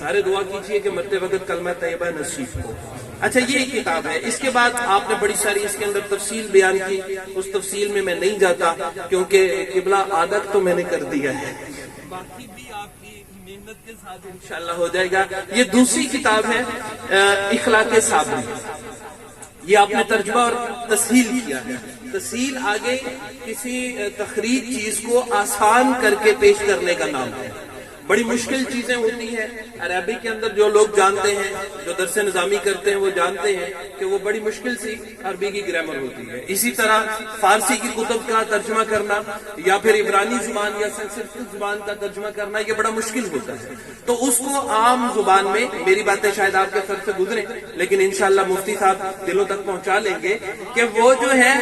سارے دعا کیجئے کہ مرتے وقت کلمہ طیبہ نصیب ہو۔ اچھا یہ ایک کتاب ہے، اس کے بعد آپ نے بڑی ساری اس کے اندر تفصیل بیان کی، اس تفصیل میں میں نہیں جاتا کیونکہ قبلہ آدھا تو میں نے کر دیا ہے، باقی بھی آپ کی محنت کے ساتھ انشاءاللہ ہو جائے گا۔ یہ دوسری کتاب ہے اخلاق صابری، یہ آپ نے ترجمہ اور تسہیل کیا ہے۔ تسہیل آگے کسی تخریج چیز کو آسان کر کے پیش کرنے کا نام ہے۔ بڑی مشکل چیزیں ہوتی ہیں عربی کے اندر، جو لوگ جانتے ہیں، جو درس نظامی کرتے ہیں وہ جانتے ہیں کہ وہ بڑی مشکل سی عربی کی گرامر ہوتی ہے۔ اسی طرح فارسی کی کتب کا ترجمہ کرنا یا پھر عبرانی زبان یا سنسکرت زبان کا ترجمہ کرنا یہ بڑا مشکل ہوتا ہے، تو اس کو عام زبان میں، میری باتیں شاید آپ کے سر سے گزریں لیکن انشاءاللہ مفتی صاحب دلوں تک پہنچا لیں گے کہ وہ جو ہے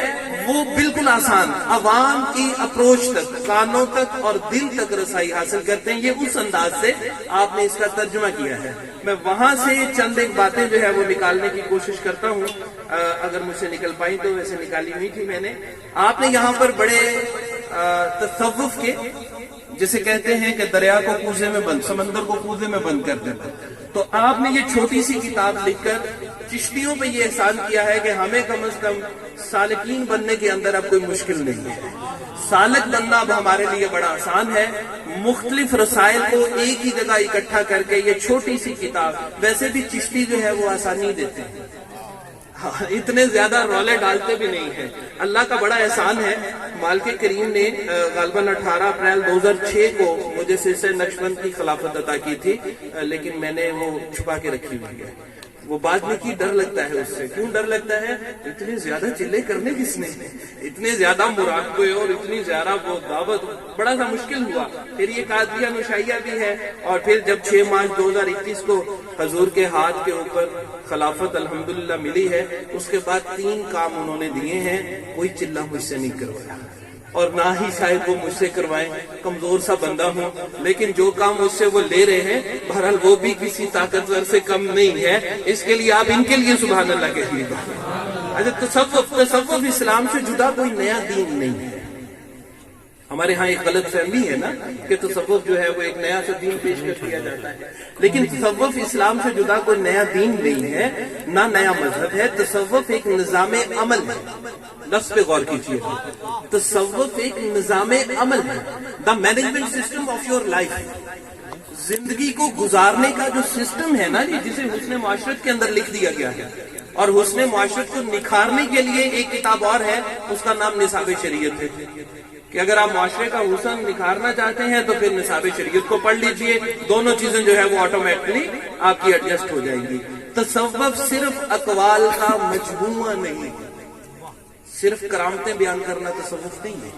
وہ بالکل آسان عوام کی اپروچ تک، کانوں تک اور دل تک رسائی حاصل کرتے ہیں۔ یہ اس انداز سے آپ نے اس کا ترجمہ کیا ہے۔ میں وہاں سے چند ایک باتیں جو ہے وہ نکالنے کی کوشش کرتا ہوں، اگر مجھ سے نکل پائیں تو، ویسے نکالی ہوئی تھی میں نے۔ آپ نے یہاں پر بڑے تصوف کے، جسے کہتے ہیں کہ دریا کو کوزے میں بند، سمندر کو کوزے میں بند کر دیتا، تو آپ نے یہ چھوٹی سی کتاب لکھ کر چشتیوں پہ یہ احسان کیا ہے کہ ہمیں کم از کم سالکین بننے کے اندر اب کوئی مشکل نہیں ہے، سالک بننا اب ہمارے لیے بڑا آسان ہے۔ مختلف رسائل کو ایک ہی جگہ اکٹھا کر کے یہ چھوٹی سی کتاب، ویسے بھی چشتی جو ہے وہ آسانی دیتے ہیں، اتنے زیادہ رولے ڈالتے بھی نہیں ہیں، اللہ کا بڑا احسان ہے۔ مالک کریم نے غالباً 18 اپریل 2006 کو مجھے سلسلہ نقشبند کی خلافت عطا کی تھی، لیکن میں نے وہ چھپا کے رکھی ہوئی ہے۔ وہ بعد میں کی ڈر لگتا ہے اس سے، کیوں ڈر لگتا ہے؟ اتنے زیادہ چلے کرنے کس نے، اتنے زیادہ مراقبے اور اتنی زیادہ وہ دعوت، بڑا سا مشکل ہوا۔ پھر یہ قادریہ نشائیہ بھی ہے، اور پھر جب 6 مارچ 2021 کو حضور کے ہاتھ کے اوپر خلافت الحمدللہ ملی ہے، اس کے بعد 3 کام انہوں نے دیے ہیں، کوئی چلہ مجھ سے نہیں کروایا اور نہ ہی شاید وہ مجھ سے کروائیں، کمزور سا بندہ ہوں، لیکن جو کام مجھ سے وہ لے رہے ہیں بہرحال وہ بھی کسی طاقتور سے کم نہیں ہے، اس کے لیے آپ ان کے لیے سبحان اللہ کہیے گا۔ اچھا، تصوف اسلام سے جدا کوئی نیا دین نہیں ہے۔ ہمارے ہاں ایک غلط فہمی ہے نا کہ تصوف جو ہے وہ ایک نیا سا دین پیش کر دیا جاتا ہے، لیکن تصوف اسلام سے جدا کوئی نیا دین نہیں ہے، نہ نیا مذہب ہے۔ تصوف ایک نظام عمل ہے، لفظ پہ غور کیجیے، تصوف ایک نظام عمل ہے، the management system of your life, زندگی کو گزارنے کا جو سسٹم ہے نا جسے حسن معاشرت کے اندر لکھ دیا گیا ہے، اور حسن معاشرت کو نکھارنے کے لیے ایک کتاب اور ہے، اس کا نام نصاب شریعت ہے، کہ اگر آپ معاشرے کا حسن نکھارنا چاہتے ہیں تو پھر نصاب شریعت کو پڑھ لیجئے، دونوں چیزیں جو ہے وہ آٹومیٹکلی آپ کی ایڈجسٹ ہو جائیں گی۔ تصوف صرف اقوال کا مجموعہ نہیں، صرف کرامتیں بیان کرنا تصوف نہیں ہے۔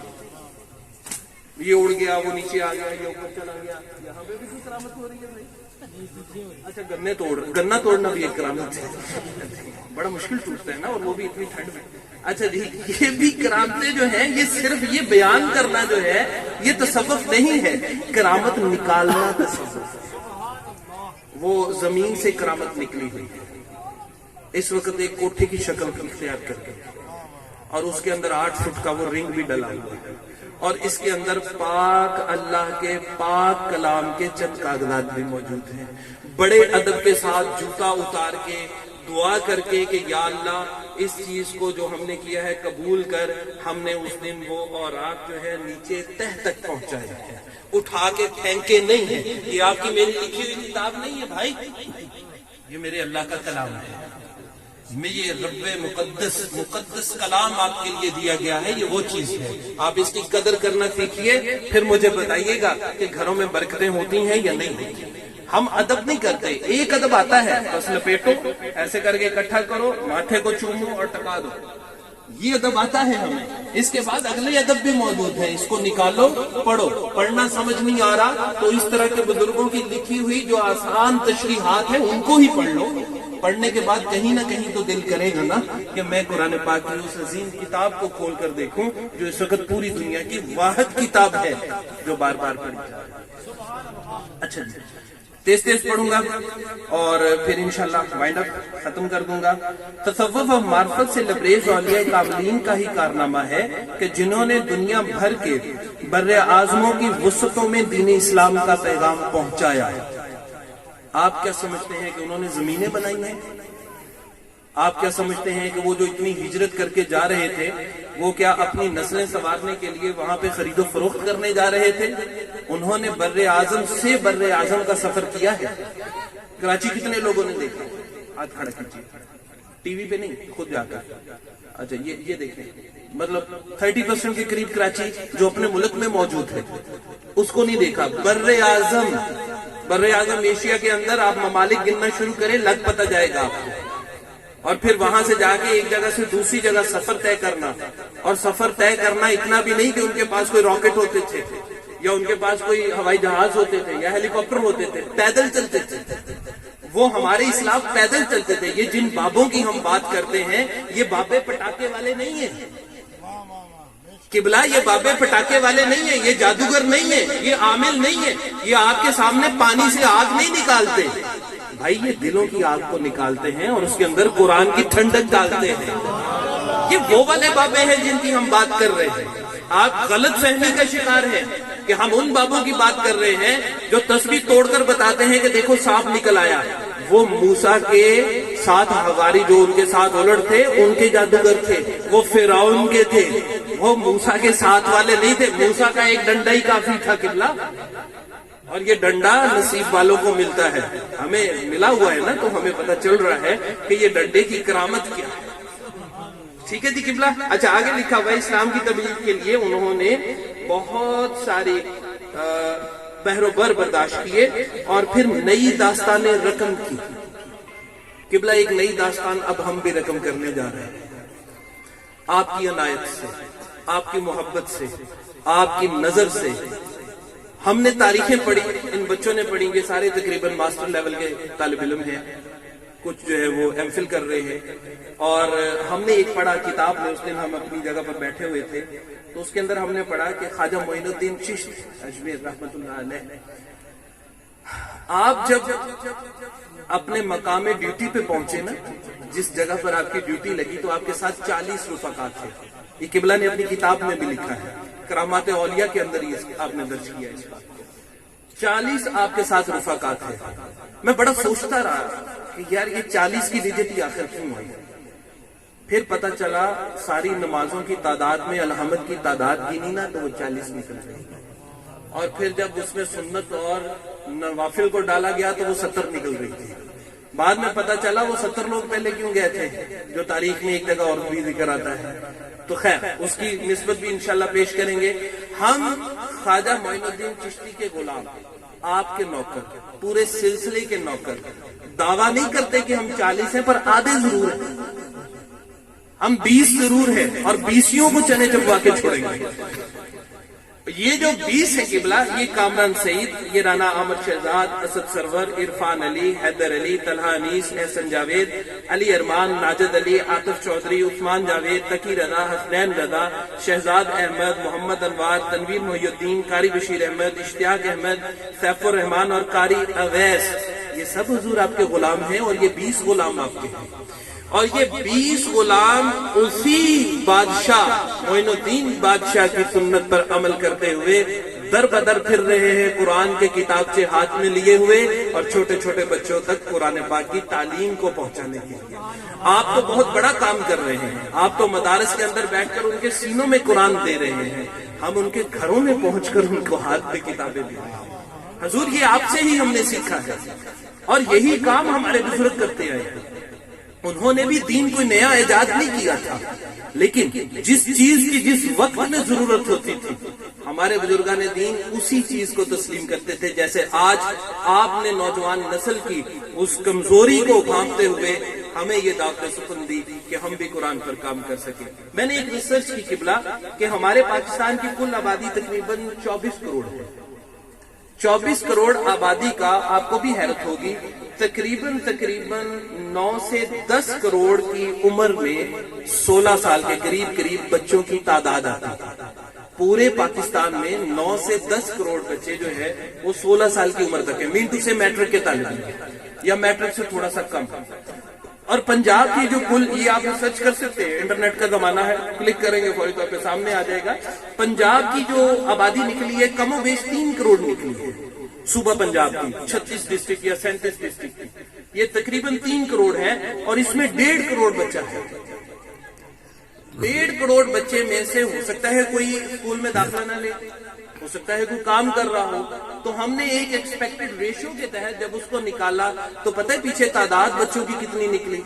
یہ اڑ گیا، وہ نیچے آ گیا، یہ اوپر چلا گیا، یہاں پہ بھی کوئی کرامت ہو رہی ہے؟ اچھا، گنا توڑنا بھی ایک کرامت ہے، بڑا مشکل ٹوٹتا ہے نا، اور وہ بھی اتنی ٹھنڈ میں۔ اچھا جی، یہ بھی کرامتیں جو ہیں، یہ صرف یہ بیان کرنا جو ہے یہ تصوف نہیں ہے، کرامت نکالنا تصوف۔ وہ زمین سے کرامت نکلی ہوئی ہے، اس وقت ایک کوٹھے کی شکل اختیار کر کے، اور اس کے اندر 8 فٹ کا وہ رنگ بھی ڈلا ہوا ہے، اور اس کے اندر پاک اللہ کے پاک کلام کے چند کاغذات بھی موجود ہیں۔ بڑے ادب کے ساتھ جوتا اتار کے دعا کر کے کہ یا اللہ اس چیز کو جو ہم نے کیا ہے قبول کر، ہم نے اس دن وہ اور آپ جو ہے نیچے تہ تک پہنچائے ہیں، اٹھا کے پھینکے نہیں ہیں۔ یہ آپ کی میری لکھی ہوئی کتاب نہیں ہے بھائی، یہ میرے اللہ کا کلام ہے، میں یہ رب مقدس کلام آپ کے لیے دیا گیا ہے، یہ وہ چیز ہے، آپ اس کی قدر کرنا سیکھیے، پھر مجھے بتائیے گا کہ گھروں میں برکتیں ہوتی ہیں یا نہیں ہوتی۔ ہم ادب نہیں کرتے، ایک ادب آتا ہے، بس لپیٹو، ایسے کر کے اکٹھا کرو، ماتھے کو چومو اور ٹکا دو، یہ ادب آتا ہے ہمیں۔ اس کے بعد اگلے ادب بھی موجود ہیں، اس کو نکالو، پڑھو، پڑھنا سمجھ نہیں آ رہا تو اس طرح کے بزرگوں کی لکھی ہوئی جو آسان تشریحات ہیں ان کو ہی پڑھ لو، پڑھنے کے بعد کہیں نہ کہیں تو دل کرے گا نا کہ میں قرآن پاک کی اس عظیم کتاب کو کھول کر دیکھوں جو اس وقت پوری دنیا کی واحد کتاب ہے جو بار بار پڑھی جائے۔ اچھا جی، تیز پڑھوں گا اور پھر انشاءاللہ وائنڈ اپ ختم کر دوں گا۔ تصوف و معرفت سے لبریز اولیاء کاملین کا ہی کارنامہ ہے کہ جنہوں نے دنیا بھر کے بر اعظموں کی وسعتوں میں دین اسلام کا پیغام پہنچایا ہے۔ آپ کیا سمجھتے ہیں کہ انہوں نے زمینیں بنائی ہیں؟ آپ کیا سمجھتے ہیں کہ وہ جو اتنی ہجرت کر کے جا رہے تھے وہ کیا اپنی نسلیں سنوارنے کے لیے وہاں پہ خرید و فروخت کرنے جا رہے تھے؟ انہوں نے بر اعظم سے بر اعظم کا سفر کیا ہے۔ کراچی کتنے لوگوں نے دیکھا؟ ہاتھ کھڑا کیجیے، ٹی وی پہ نہیں، خود جا کر۔ اچھا یہ دیکھیں، مطلب 30% کے قریب کراچی جو اپنے ملک میں موجود ہے اس کو نہیں دیکھا۔ بر اعظم ایشیا کے اندر آپ ممالک گننا شروع کریں، لگ پتہ جائے گا آپ کو، اور پھر وہاں سے جا کے ایک جگہ سے دوسری جگہ سفر طے کرنا، اور سفر طے کرنا اتنا بھی نہیں کہ ان کے پاس کوئی راکٹ ہوتے تھے یا ان کے پاس کوئی ہوائی جہاز ہوتے تھے یا ہیلی کاپٹر ہوتے تھے، پیدل چلتے تھے۔ وہ ہمارے اسلاف پیدل چلتے تھے۔ یہ جن بابوں کی ہم بات کرتے ہیں یہ بابے پٹاخے والے نہیں ہیں قبلہ، یہ بابے پٹاخے والے نہیں ہیں، یہ جادوگر نہیں ہیں، یہ عامل نہیں ہیں، یہ آپ کے سامنے پانی سے آگ نہیں نکالتے بھائی، یہ دلوں کی آگ کو نکالتے ہیں اور اس کے اندر قرآن کی ٹھنڈک ڈالتے ہیں۔ یہ وہ والے بابے ہیں جن کی ہم بات کر رہے ہیں۔ آپ غلط فہمی کا شکار ہیں کہ ہم ان بابوں کی بات کر رہے ہیں جو تسبیح توڑ کر بتاتے ہیں کہ دیکھو سانپ نکل آیا۔ وہ موسیٰ کے ساتھ حواری جو ان کے ساتھ الٹ تھے ان کے جادوگر تھے، وہ فرعون کے تھے، وہ موسیٰ کے ساتھ والے نہیں تھے۔ موسیٰ کا ایک ڈنڈا ہی کافی تھا قبلہ، اور یہ ڈنڈا نصیب والوں کو ملتا ہے، ہمیں ملا ہوا ہے نا، تو ہمیں پتہ چل رہا ہے کہ یہ ڈنڈے کی کرامت کیا ہے۔ ٹھیک ہے جی قبلہ۔ اچھا آگے لکھا ہوا ہے اسلام کی تبلیغ کے لیے انہوں نے بہت ساری بہر و بر برداشت کیے، اور پھر نئی داستان رقم کی۔ قبلہ ایک نئی داستان اب ہم بھی رقم کرنے جا رہے ہیں، آپ کی عنایت سے، آپ کی محبت سے، آپ کی نظر سے۔ ہم نے تاریخیں پڑھی، ان بچوں نے پڑھی، یہ سارے تقریباً ماسٹر لیول کے طالب علم ہیں، کچھ جو ہے وہ ایم فل کر رہے ہیں، اور ہم نے ایک پڑھا کتاب میں، اس دن ہم اپنی جگہ پر بیٹھے ہوئے تھے تو اس کے اندر ہم نے پڑھا کہ خواجہ معین الدین چشتی اجمیر رحمۃ اللہ علیہ، آپ جب اپنے مقام ڈیوٹی پہ پہنچے نا، جس جگہ پر آپ کی ڈیوٹی لگی، تو آپ کے ساتھ 40 رفقات تھے۔ یہ قبلہ نے اپنی کتاب میں بھی لکھا ہے، کرامات اولیاء کے اندر ہی آپ نے درج کیا ہے اس بات کو۔ 40 آپ کے ساتھ رفقات تھے۔ میں بڑا سوچتا رہا کہ یار یہ 40 کی ڈجٹ آخر کیوں آئی؟ پھر پتہ چلا ساری نمازوں کی تعداد میں الحمد کی تعداد گنی نا تو وہ 40 نکل گئی، اور پھر جب اس میں سنت اور نوافل کو ڈالا گیا تو وہ 70 نکل رہی تھی۔ بعد میں پتہ چلا وہ 70 لوگ پہلے کیوں گئے تھے، جو تاریخ میں ایک جگہ اور بھی ذکر آتا ہے۔ تو خیر اس کی نسبت بھی انشاءاللہ پیش کریں گے۔ ہم خواجہ معین الدین چشتی کے غلام، آپ کے نوکر، پورے سلسلے کے نوکر، دعویٰ نہیں کرتے کہ ہم 40 ہیں، پر آدھے ضرور ہیں، ہم 20 ضرور ہیں، اور 20 کو چنے چبوا کے چھوڑیں گے۔ یہ جو 20 ہے قبلہ، یہ کامران سعید، یہ رانا احمد شہزاد، اسد سرور، عرفان علی، حیدر علی، طلحہ انیس، احسن جاوید، علی ارمان، ناجد علی، عاطف چودھری، عثمان جاوید، تقی رضا، حسنین رضا، شہزاد احمد، محمد انوار، تنویر محی الدین، قاری بشیر احمد، اشتیاق احمد، سیف الرحمان اور قاری اویس، یہ سب حضور آپ کے غلام ہیں، اور یہ 20 غلام آپ کے ہیں، اور یہ 20 غلام اسی بادشاہ معین الدین بادشاہ کی سنت پر عمل کرتے ہوئے در بدر پھر رہے ہیں، قرآن کے کتابچے ہاتھ میں لیے ہوئے، اور چھوٹے چھوٹے بچوں تک قرآن پاک کی تعلیم کو پہنچانے کے لیے۔ آپ تو بہت بڑا کام کر رہے ہیں، آپ تو مدارس کے اندر بیٹھ کر ان کے سینوں میں قرآن دے رہے ہیں، ہم ان کے گھروں میں پہنچ کر ان کو ہاتھ میں کتابیں دے رہے ہیں۔ حضور یہ آپ سے ہی ہم نے سیکھا ہے، اور یہی کام ہمارے بزرگ کرتے آئے ہیں۔ انہوں نے بھی دین کوئی نیا ایجاد نہیں کیا تھا، لیکن جس چیز کی جس وقت میں ضرورت ہوتی تھی ہمارے بزرگان دین اسی چیز کو تسلیم کرتے تھے۔ جیسے آج آپ نے نوجوان نسل کی اس کمزوری کو بھانپتے ہوئے ہمیں یہ دعوت سخن دی کہ ہم بھی قرآن پر کام کر سکیں۔ میں نے ایک ریسرچ کی قبلہ کہ ہمارے پاکستان کی کل آبادی تقریباً 24 کروڑ ہے۔ 24 کروڑ آبادی کا آپ کو بھی حیرت ہوگی، تقریباً 9 سے 10 کروڑ کی عمر میں 16 سال کے قریب بچوں کی تعداد آتی ہے۔ پورے پاکستان میں 9 سے 10 کروڑ بچے جو ہے وہ 16 سال کی عمر تک ہے، مین سے میٹرک کے طالب علم یا میٹرک سے تھوڑا سا کم۔ اور پنجاب کی جو کل، یہ آپ سرچ کر سکتے ہیں، انٹرنیٹ کا زمانہ ہے، کلک کریں گے فوری طور پہ سامنے آ جائے گا۔ پنجاب کی جو آبادی نکلی ہے کم و بیش 3 کروڑ نکلی ہے۔ صوبہ پنجاب کی 36 ڈسٹرکٹ یا 37 ڈسٹرکٹ کی، یہ تقریباً 3 کروڑ ہے، اور اس میں 1.5 کروڑ بچہ ہے۔ 1.5 کروڑ بچے میں سے ہو سکتا ہے کوئی اسکول میں داخلہ نہ لے، ہو سکتا ہے کوئی کام کر رہا ہو، تو ہم نے ایک ایکسپیکٹڈ ریشو کے تحت جب اس کو نکالا تو پتہ ہے پیچھے تعداد بچوں کی کتنی نکلی؟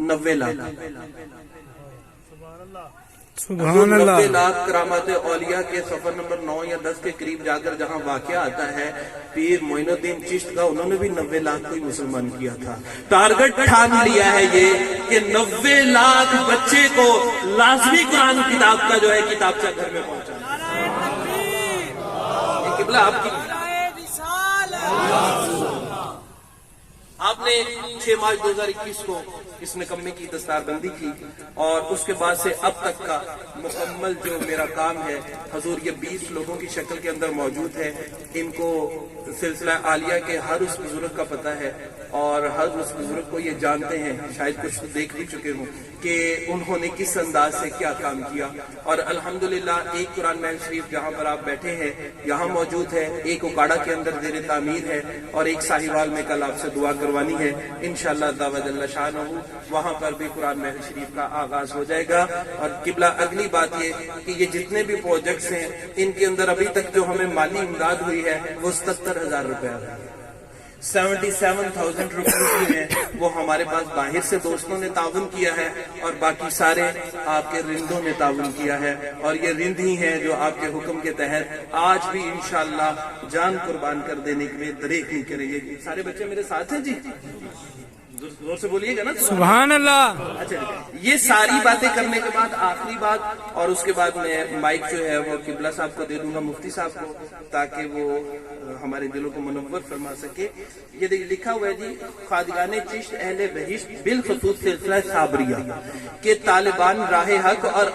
90 لاکھ۔ سبحان اللہ۔ 90 لاکھ کرامات اولیاء کے صفحہ نمبر 9 یا 10 کے قریب جا کر جہاں واقعہ آتا ہے پیر معین الدین چشت کا، انہوں نے بھی 90 لاکھ کو ہی مسلمان کیا تھا۔ ٹارگٹ ٹھان لیا ہے یہ کہ 90 لاکھ بچے کو لازمی قرآن کتاب کا جو ہے کتابچہ گھر میں پہنچانا۔ یہ قبلہ آپ کی، آپ نے 6 مارچ 2021 کو اس نکمے کی دستار بندی کی، اور اس کے بعد سے اب تک کا مکمل جو میرا کام ہے حضور یہ 20 لوگوں کی شکل کے اندر موجود ہے۔ ان کو سلسلہ عالیہ کے ہر اس بزرگ کا پتہ ہے، اور ہر اس بزرگ کو یہ جانتے ہیں، شاید کچھ تو دیکھ بھی چکے ہوں کہ انہوں نے کس انداز سے کیا کام کیا۔ اور الحمدللہ ایک قرآن محل شریف جہاں پر آپ بیٹھے ہیں یہاں موجود ہے، ایک اکاڑا کے اندر زیر تعمیر ہے، اور ایک ساہیوال میں کل آپ سے دعا کروانی ہے انشاءاللہ دعوت اللہ شانہ، وہاں پر بھی قرآن محل شریف کا آغاز ہو جائے گا۔ اور قبلہ اگلی بات یہ کہ یہ جتنے بھی پروجیکٹس ہیں ان کے اندر ابھی تک جو ہمیں مالی امداد ہوئی ہے وہ 77,000 روپے ہے، 77,000 روپے ہیں، وہ ہمارے پاس باہر سے دوستوں نے تعاون کیا ہے، اور باقی سارے آپ کے رندوں نے تعاون کیا ہے، اور یہ رند ہی ہیں جو آپ کے حکم کے تحت آج بھی انشاءاللہ جان قربان کر دینے کے لیے دریغ نہیں کریں گے۔ سارے بچے میرے ساتھ ہیں جی؟ زور سے بولیے گا نا سبحان اللہ۔ اچھا، یہ ساری باتیں کرنے کے بعد آخری بات، اور اس کے بعد میں مائک جو ہے وہ قبلہ صاحب کو دے دوں گا، مفتی صاحب کو، تاکہ وہ ہمارے دلوں کو منور فرما سکے۔ یہ لکھا ہوا ہے جی، خادگان چشت اہل بہشت بالخصوص سلسلہ صابریہ کے طالبان راہ حق اور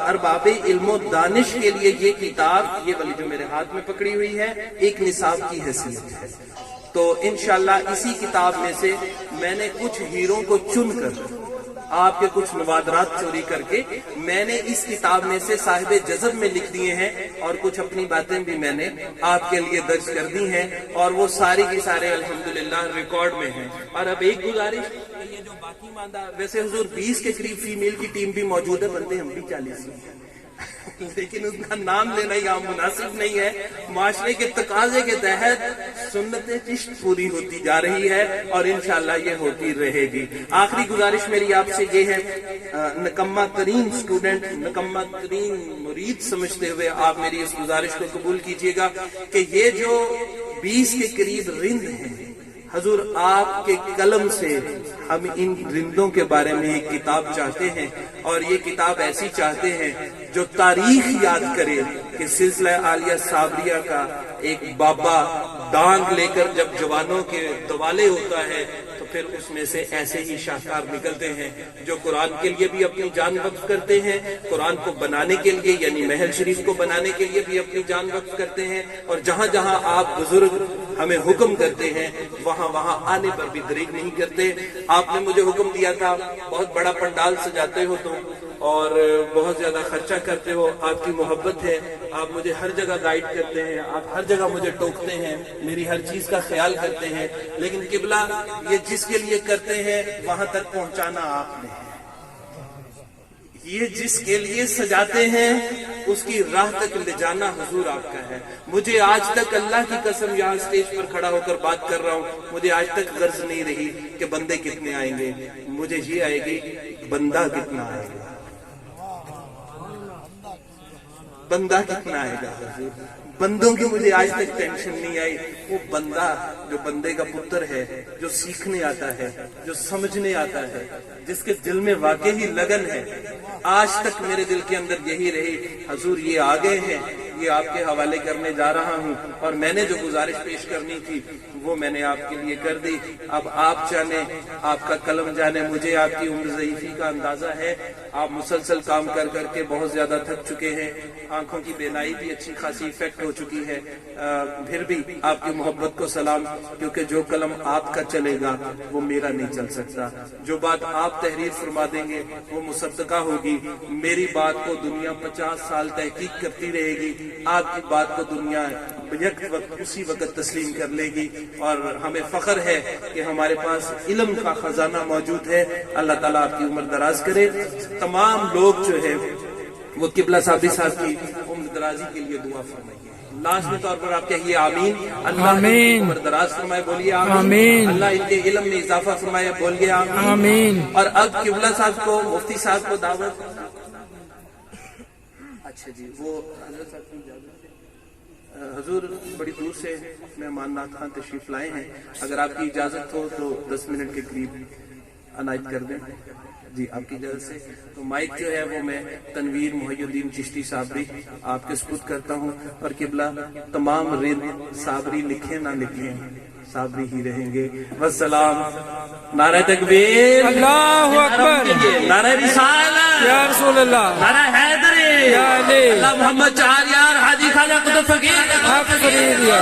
ارباب علم و دانش کے لیے یہ کتاب، یہ والی جو میرے ہاتھ میں پکڑی ہوئی ہے، ایک نصاب کی حیثیت ہے۔ تو انشاءاللہ اسی کتاب میں سے میں نے کچھ ہیروں کو چن کر، آپ کے کچھ نوادرات چوری کر کے میں نے اس کتاب میں سے صاحب جذب میں لکھ دیے ہیں، اور کچھ اپنی باتیں بھی میں نے آپ کے لیے درج کر دی ہیں، اور وہ ساری کی سارے الحمدللہ ریکارڈ میں ہیں۔ اور اب ایک گزارش، یہ جو باقی ماندہ، ویسے حضور 20 کے قریب فیمیل کی ٹیم بھی موجود ہے، بنتے ہم بھی 40 ہیں، لیکن اس کا نام لینا یہاں مناسب نہیں ہے۔ معاشرے کے تقاضے کے تحت سنت چشت پوری ہوتی جا رہی ہے، اور انشاءاللہ یہ ہوتی رہے گی۔ آخری گزارش میری آپ سے یہ ہے، نکمہ ترین اسٹوڈنٹ، نکمہ ترین مرید سمجھتے ہوئے آپ میری اس گزارش کو قبول کیجئے گا کہ یہ جو 20 کے قریب رند ہیں، حضور آپ کے قلم سے ہم ان رندوں کے بارے میں ایک کتاب چاہتے ہیں، اور یہ کتاب ایسی چاہتے ہیں جو تاریخ یاد کرے کہ سلسلہ عالیہ صابریہ کا ایک بابا ڈانگ لے کر جب جوانوں کے دوالے ہوتا ہے تو پھر اس میں سے ایسے ہی شاہکار نکلتے ہیں جو قرآن کے لیے بھی اپنی جان وقف کرتے ہیں، قرآن کو بنانے کے لیے یعنی محل شریف کو بنانے کے لیے بھی اپنی جان وقف کرتے ہیں، اور جہاں جہاں آپ بزرگ ہمیں حکم کرتے ہیں وہاں وہاں آنے پر بھی دریغ نہیں کرتے۔ آپ نے مجھے حکم دیا تھا بہت بڑا پنڈال سجاتے ہو تم، اور بہت زیادہ خرچہ کرتے ہو، آپ کی محبت ہے، آپ مجھے ہر جگہ گائیڈ کرتے ہیں، آپ ہر جگہ مجھے ٹوکتے ہیں، میری ہر چیز کا خیال کرتے ہیں، لیکن قبلہ یہ جس کے لیے کرتے ہیں وہاں تک پہنچانا آپ نے، یہ جس کے لیے سجاتے ہیں اس کی راہ تک لے جانا حضور آپ کا ہے۔ مجھے آج تک اللہ کی قسم یہاں سٹیج پر کھڑا ہو کر بات کر رہا ہوں، مجھے آج تک غرض نہیں رہی کہ بندے کتنے آئیں گے، مجھے یہ آئے گی بندہ کتنا آئے گا، بندہ کتنا آئے گا حضور۔ بندوں کی مجھے آج تک ٹینشن نہیں آئی، وہ بندہ جو بندے کا پتر ہے، جو سیکھنے آتا ہے، جو سمجھنے آتا ہے، جس کے دل میں واقعی لگن ہے، آج تک میرے دل کے اندر یہی رہی حضور یہ آ گئے ہیں، یہ آپ کے حوالے کرنے جا رہا ہوں، اور میں نے جو گزارش پیش کرنی تھی وہ میں نے آپ کے لیے کر دی۔ اب آپ جانے، آپ کا قلم جانے، مجھے آپ کی عمر ضعیفی کا اندازہ ہے، آپ مسلسل کام کر کر کے بہت زیادہ تھک چکے ہیں، آنکھوں کی بینائی بھی اچھی خاصی افیکٹ ہو چکی ہے، پھر بھی آپ کی محبت کو سلام، کیونکہ جو قلم آپ کا چلے گا وہ میرا نہیں چل سکتا، جو بات آپ تحریر فرما دیں گے وہ مصدقہ ہوگی، میری بات کو دنیا 50 سال تحقیق کرتی رہے گی، آپ کی بات کو دنیا یک وقت اسی وقت تسلیم کر لے گی، اور ہمیں فخر ہے کہ ہمارے پاس علم کا خزانہ موجود ہے۔ اللہ تعالیٰ آپ کی عمر دراز کرے۔ تمام لوگ جو ہے وہ قبلہ صابری صاحب کی عمر درازی کے لیے دعا فرمائیے۔ لازمی طور پر آپ کہیے آمین۔ اللہ آمین۔ عمر دراز فرمائے، بولیے آمین۔ آمین۔ اللہ ان کے علم میں اضافہ فرمائے، بولیے آمین۔ آمین۔ اور اب قبلہ صاحب کو، مفتی صاحب کو دعوت۔ اچھا جی، وہ حضرت صاحب کی اجازت ہے۔ حضور بڑی دور سے مہمان ناز خان تشریف لائے ہیں، اگر آپ کی اجازت ہو تو 10 منٹ کے قریب عنایت کر دیں۔ جی آپ کی اجازت سے تو مائک جو ہے وہ میں تنویر محی الدین چشتی صابری آپ کے سپرد کرتا ہوں، اور قبلہ تمام رد صابری لکھیں نہ لکھیں صابری ہی رہیں گے۔ والسلام۔ نعرہ تکبیر، اللہ اکبر، نعرہ رسالت، یا رسول اللہ، نعرہ حیدری، یا علی، اللہ محمد چار یار حاجی خواجہ قطب فقیر حق فرید یا